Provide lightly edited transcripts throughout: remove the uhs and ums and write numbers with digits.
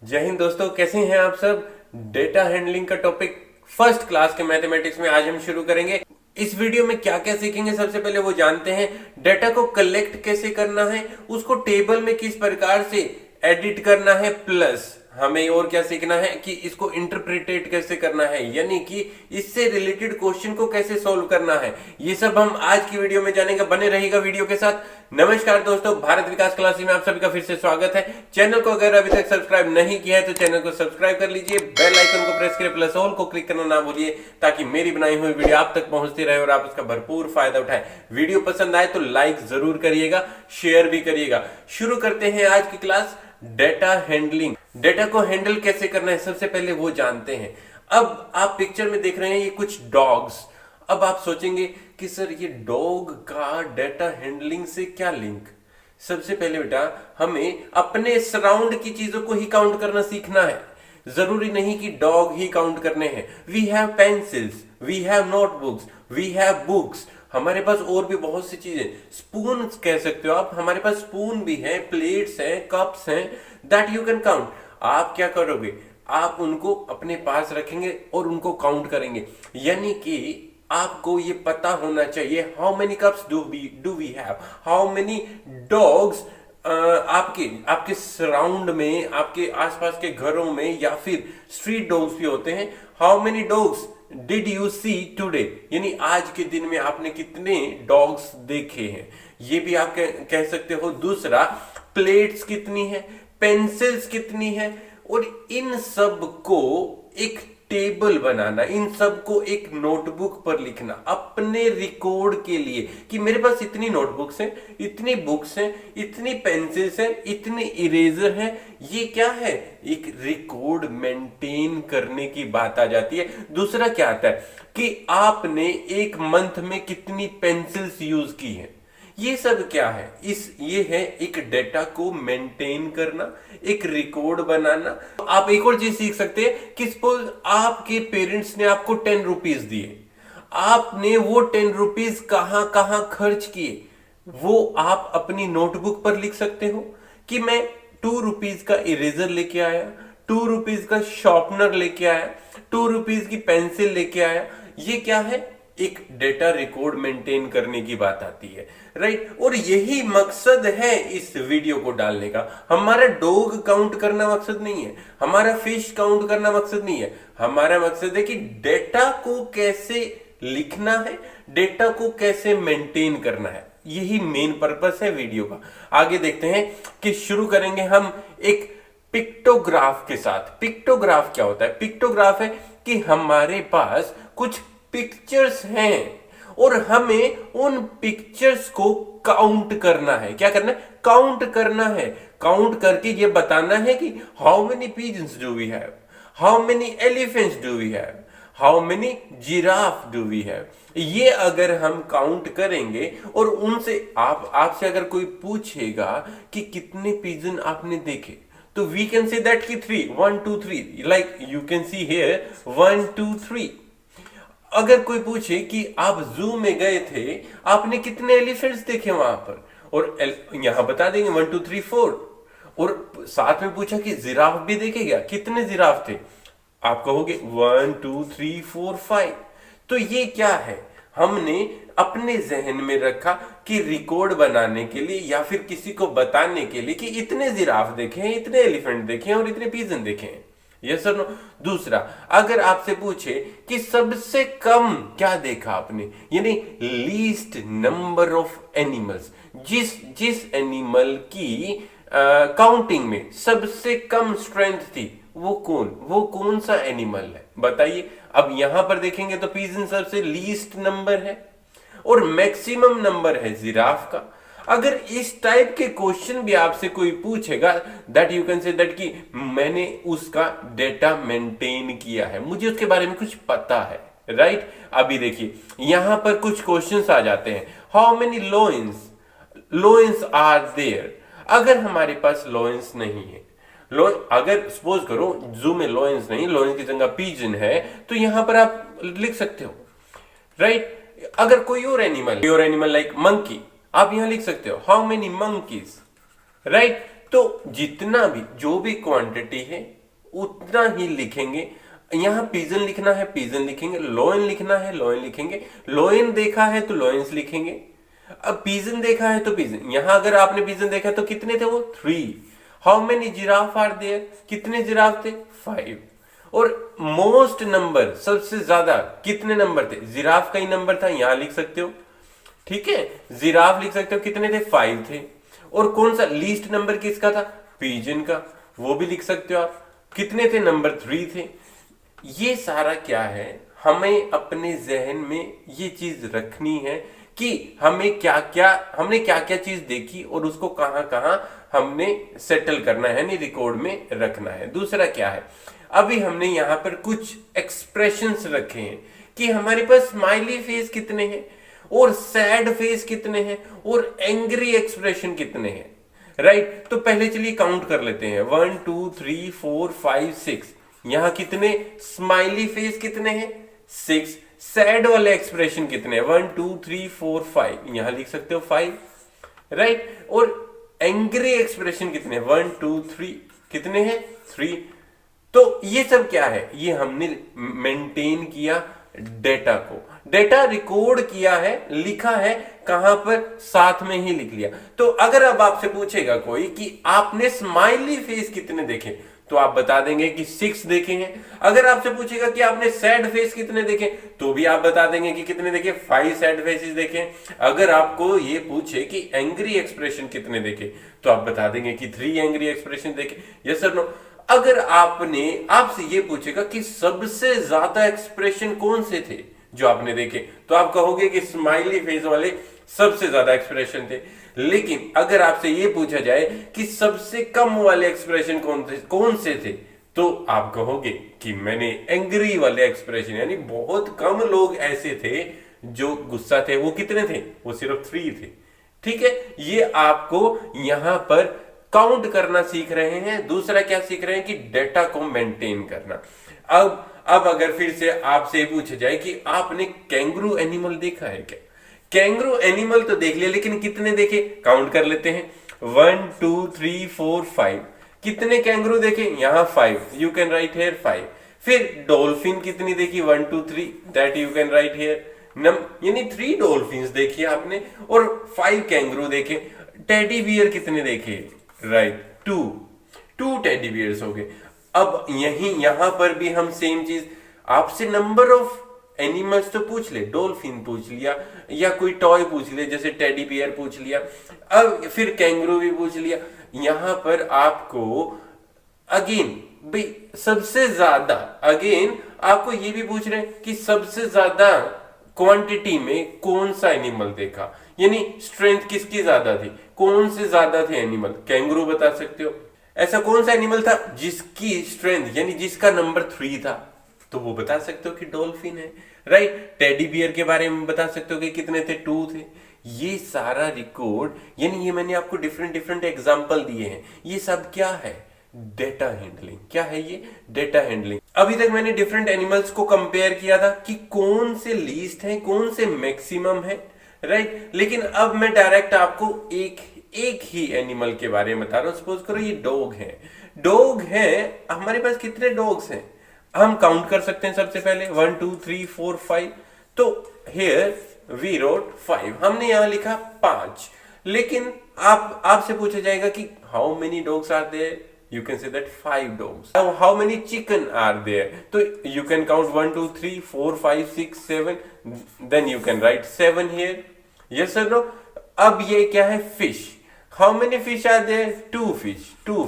जय हिंद दोस्तों, कैसे हैं आप सब। डेटा हैंडलिंग का टॉपिक फर्स्ट क्लास के मैथमेटिक्स में आज हम शुरू करेंगे। इस वीडियो में क्या क्या सीखेंगे, सबसे पहले वो जानते हैं डेटा को कलेक्ट कैसे करना है, उसको टेबल में किस प्रकार से एडिट करना है, प्लस हमें और क्या सीखना है कि इसको इंटरप्रिटेट कैसे करना है, यानी कि इससे रिलेटेड क्वेश्चन को कैसे सॉल्व करना है। ये सब हम आज की वीडियो में जानेंगे, बने रहेगा वीडियो के साथ। नमस्कार दोस्तों, भारत विकास क्लासेस में आप सभी का फिर से स्वागत है। चैनल को अगर अभी तक सब्सक्राइब नहीं किया है तो चैनल को सब्सक्राइब कर लीजिए, बेल आइकन को प्रेस करें, प्लस ऑल को क्लिक करना ना भूलिए ताकि मेरी बनाई हुई वीडियो आप तक पहुंचती रहे और आप उसका भरपूर फायदा उठाएं। वीडियो पसंद आए तो लाइक जरूर करिएगा, शेयर भी करिएगा। शुरू करते हैं आज की क्लास, डेटा हैंडलिंग। डेटा को हैंडल कैसे करना है सबसे पहले वो जानते हैं। अब आप पिक्चर में देख रहे हैं ये कुछ डॉग्स। अब आप सोचेंगे कि सर ये डॉग का डेटा हैंडलिंग से क्या लिंक। सबसे पहले बेटा हमें अपने सराउंड की चीजों को ही काउंट करना सीखना है। जरूरी नहीं कि डॉग ही काउंट करने हैं। We have pencils, we have notebooks, we have books. हमारे पास और भी बहुत सी चीजें, स्पून कह सकते हो आप, हमारे पास स्पून भी है, प्लेट्स हैं, कप्स हैं, दैट यू कैन काउंट। आप क्या करोगे, आप उनको अपने पास रखेंगे और उनको काउंट करेंगे। यानी कि आपको ये पता होना चाहिए how many cups do we have, how many dogs आपके आपके सराउंड में, आपके आसपास के घरों में, या फिर स्ट्रीट डॉग्स भी होते हैं। How many dogs did you see today, यानी आज के दिन में आपने कितने डॉग्स देखे हैं, ये भी आप कह सकते हो। दूसरा, प्लेट्स कितनी है, पेंसिल्स कितनी है, और इन सब को एक टेबल बनाना, इन सब को एक नोटबुक पर लिखना अपने रिकॉर्ड के लिए कि मेरे पास इतनी नोटबुक्स हैं, इतनी बुक्स हैं, इतनी पेंसिल्स हैं, इतने इरेजर हैं। ये क्या है, एक रिकॉर्ड मेंटेन करने की बात आ जाती है। दूसरा क्या आता है कि आपने एक मंथ में कितनी पेंसिल्स यूज की हैं। ये सब क्या है, ये है एक डेटा को मेंटेन करना, एक रिकॉर्ड बनाना। आप एक और चीज सीख सकते हैं कि सपोज आपके पेरेंट्स ने आपको 10 रुपीज दिए, आपने वो 10 रुपीज कहां कहां खर्च किए, वो आप अपनी नोटबुक पर लिख सकते हो कि मैं 2 रुपीज का इरेजर लेके आया, 2 रुपीज का शॉर्पनर लेके आया, 2 रुपीज की पेंसिल लेके आया। ये क्या है, एक डेटा रिकॉर्ड मेंटेन करने की बात आती है, राइट। और यही मकसद है इस वीडियो को डालने का। हमारा डॉग काउंट करना मकसद नहीं है, हमारा फिश काउंट करना मकसद नहीं है। हमारा मकसद है कि डेटा को कैसे लिखना है, डेटा को कैसे मेंटेन करना है। यही मेन पर्पस है वीडियो का। आगे देखते हैं कि शुरू करेंगे हम एक पिक्टोग्राफ के साथ। पिक्टोग्राफ क्या होता है, पिक्टोग्राफ है कि हमारे पास कुछ पिक्चर्स हैं और हमें उन पिक्चर्स को काउंट करना है। क्या करना है, काउंट करना है। काउंट करके ये बताना है कि how many pigeons do we have, how many elephants do we have, how many giraffe do we have. ये अगर हम काउंट करेंगे और उनसे आपसे अगर कोई पूछेगा कि कितने पिजन आपने देखे, तो वी कैन से दैट कि 3, 1 2 3, like you can see here 1 2 3। अगर कोई पूछे कि आप जू में गए थे, आपने कितने एलिफेंट्स देखे वहां पर, और यहां बता देंगे 1 2 3 4। और साथ में पूछा कि जिराफ भी देखे क्या, कितने जिराफ थे, आप कहोगे 1 2 3 4 5। तो ये क्या है, हमने अपने जहन में रखा कि रिकॉर्ड बनाने के लिए या फिर किसी को बताने के लिए कि इतने जिराफ देखे हैं, इतने एलिफेंट देखे हैं और इतने पिजन देखे हैं। यस और नो। दूसरा, अगर आपसे पूछे कि सबसे कम क्या देखा आपने, यानी लीस्ट नंबर ऑफ एनिमल्स, जिस एनिमल की काउंटिंग में सबसे कम स्ट्रेंथ थी, वो कौन सा एनिमल है, बताइए। अब यहां पर देखेंगे तो पिजन सबसे लीस्ट नंबर है और मैक्सिमम नंबर है जिराफ का। अगर इस टाइप के क्वेश्चन भी आपसे कोई पूछेगा, that you can say that कि मैंने उसका डेटा मेंटेन किया है, मुझे उसके बारे में कुछ पता है, राइट। अभी देखिए यहां पर कुछ क्वेश्चंस आ जाते हैं। How many lines are there. अगर हमारे पास लोइंस नहीं है, अगर सपोज करो जू में लोइंस नहीं, लोइंस की जगह पिजन है, तो यहां पर आप लिख सकते हो, राइट। अगर कोई और एनिमल लाइक मंकी, आप यहां लिख सकते हो हाउ मेनी मंकीज, राइट। तो जितना भी जो भी क्वांटिटी है उतना ही लिखेंगे। यहाँ पिजन लिखना है पिजन लिखेंगे, लोइन लिखना है लोइन लिखेंगे, लोइन देखा है तो लोइन्स लिखेंगे। अब पिजन देखा है तो पिजन, यहां अगर आपने पिजन देखा तो कितने थे वो 3। How many giraffe are there, कितने जिराफ थे 5। और मोस्ट नंबर सबसे ज्यादा कितने नंबर थे, जिराफ का ही नंबर था, यहां लिख सकते हो। ठीक है, जिराफ लिख सकते हो, कितने थे 5 थे। और कौन सा लीस्ट नंबर किसका था, पिजन का, वो भी लिख सकते हो आप, कितने थे, नंबर 3 थे। ये सारा क्या है, हमें अपने जहन में ये चीज रखनी है कि हमने क्या क्या चीज देखी और उसको कहां कहां हमने सेटल करना है, यानी रिकॉर्ड में रखना है। दूसरा क्या है, अभी हमने यहां पर कुछ एक्सप्रेशंस रखे हैं कि हमारे पास स्माइली फेस कितने हैं और सैड फेस कितने हैं और एंग्री एक्सप्रेशन कितने हैं, राइट। तो पहले चलिए काउंट कर लेते हैं, 1 2 3 4 5 6। यहां कितने स्माइली फेस कितने हैं 6, सैड वाले एक्सप्रेशन कितने हैं 1 2 3 4 5, यहां लिख सकते हो 5, राइट। और एंग्री एक्सप्रेशन कितने हैं 1 2 3, कितने हैं 3। तो ये सब क्या है, ये हमने मेंटेन किया डेटा को, डेटा रिकॉर्ड किया है, लिखा है कहां पर, साथ में ही लिख लिया। तो अगर अब आपसे पूछेगा कोई कि आपने स्माइली फेस कितने देखे, तो आप बता देंगे कि 6 देखे हैं। अगर आपसे पूछेगा कि आपने सैड फेस कितने देखे, तो भी आप बता देंगे कि कितने देखे, 5 सैड फेसेस देखे। अगर आपको ये पूछे कि एंग्री एक्सप्रेशन कितने देखे, तो आप बता देंगे कि 3 एंग्री एक्सप्रेशन देखे, यस और नो। अगर आपसे ये पूछेगा कि सबसे ज्यादा एक्सप्रेशन कौन से थे जो आपने देखे, तो आप कहोगे कि स्माइली फेस वाले सबसे ज्यादा एक्सप्रेशन थे। लेकिन अगर आपसे ये पूछा जाए कि सबसे कम वाले एक्सप्रेशन कौन से थे, तो आप कहोगे कि मैंने एंग्री वाले एक्सप्रेशन, यानी बहुत कम लोग ऐसे थे जो गुस्सा थे, वो कितने थे, वो सिर्फ 3 थे। ठीक है, ये आपको यहां पर काउंट करना सीख रहे हैं। दूसरा क्या सीख रहे हैं कि डेटा को मेंटेन करना। अब अगर फिर से आपसे पूछा जाए कि आपने कैंगरू एनिमल देखा है क्या, कैंगरू एनिमल तो देख लिया, लेकिन कितने देखे, काउंट कर लेते हैं 1 2 3 4 5। कितने कैंगरू देखे, यहां 5, यू कैन राइट हियर 5। फिर डॉल्फिन कितनी देखी 1 2 3, that you can write here यानी 3 डॉल्फिन देखी आपने और 5 कैंगरू देखे। टेडी बियर कितने देखे, राइट 2 टेडी बियर्स हो गए। अब यहां पर भी हम सेम चीज, आपसे नंबर ऑफ एनिमल्स तो पूछ ले, डॉल्फिन पूछ लिया या कोई टॉय पूछ लिया जैसे टेडी बियर पूछ लिया, अब फिर कैंगरू भी पूछ लिया। यहां पर आपको अगेन भाई सबसे ज्यादा, अगेन आपको ये भी पूछ रहे हैं कि सबसे ज्यादा क्वांटिटी में कौन सा एनिमल देखा, यानी स्ट्रेंथ किसकी ज्यादा थी, कौन से ज्यादा थे एनिमल, कैंगरू बता सकते हो। ऐसा कौन सा एनिमल था जिसकी स्ट्रेंथ यानी जिसका नंबर 3 था, तो वो बता सकते हो कि डॉल्फिन है, राइट। टेडी बियर के बारे में बता सकते हो कि कितने थे, 2 थे। ये सारा रिकॉर्ड, यानी ये मैंने आपको डिफरेंट एग्जांपल दिए हैं, ये सब क्या है, डेटा हैंडलिंग। क्या है ये, डेटा हैंडलिंग। अभी तक मैंने डिफरेंट एनिमल्स को कंपेयर किया था कि कौन से लीस्ट है, कौन से मैक्सिमम है, राइट। लेकिन अब मैं डायरेक्ट आपको एक ही एनिमल के बारे में बता रहा हूं। सपोज करो ये डॉग है, हमारे पास कितने डॉग्स हैं, हम काउंट कर सकते हैं। सबसे पहले 1 2 3 4 5, तो हियर वी रोट 5, हमने यहां लिखा 5। लेकिन आपसे पूछा जाएगा कि how many dogs are there, you can say that 5 dogs. Now how many chicken are there, so you can count 1 2 3 4 5 6 7, then you can write 7 here, yes or no. अब ये क्या है, fish. How many fish are there, 2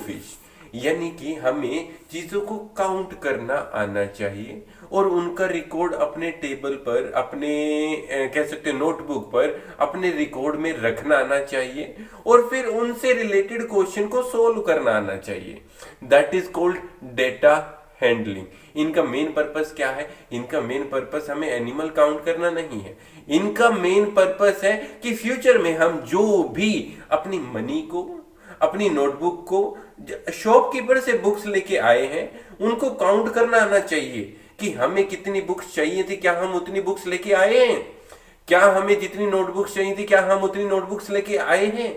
fish. यानी कि हमें चीजों को count करना आना चाहिए और उनका रिकॉर्ड अपने टेबल पर, अपने कह सकते हैं नोटबुक पर, अपने रिकॉर्ड में रखना आना चाहिए और फिर उनसे रिलेटेड क्वेश्चन को सोल्व करना आना चाहिए। That is called data handling. इनका मेन पर्पस क्या है, इनका मेन पर्पस हमें एनिमल काउंट करना नहीं है, इनका मेन पर्पस है कि फ्यूचर में हम जो भी अपनी मनी को, अपनी नोटबुक को, शॉपकीपर से बुक्स लेके आए हैं उनको काउंट करना आना चाहिए कि हमें कितनी बुक्स चाहिए थी, क्या हम उतनी बुक्स लेके आए हैं, क्या हमें जितनी नोटबुक्स चाहिए थी क्या हम उतनी नोटबुक्स लेके आए हैं।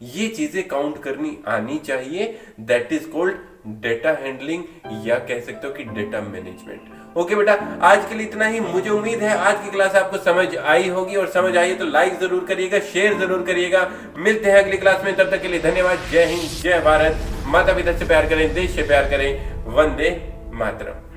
ये चीजें काउंट करनी आनी चाहिए। That is called data handling, या कह सकते हो कि डेटा मैनेजमेंट। ओके बेटा, आज के लिए इतना ही। मुझे उम्मीद है आज की क्लास आपको समझ आई होगी, और समझ आई तो लाइक जरूर करिएगा, शेयर जरूर करिएगा। मिलते हैं अगली क्लास में, तब तक के लिए धन्यवाद। जय हिंद, जय भारत। माता पिता से प्यार करें, देश से प्यार करें। वंदे मातरम।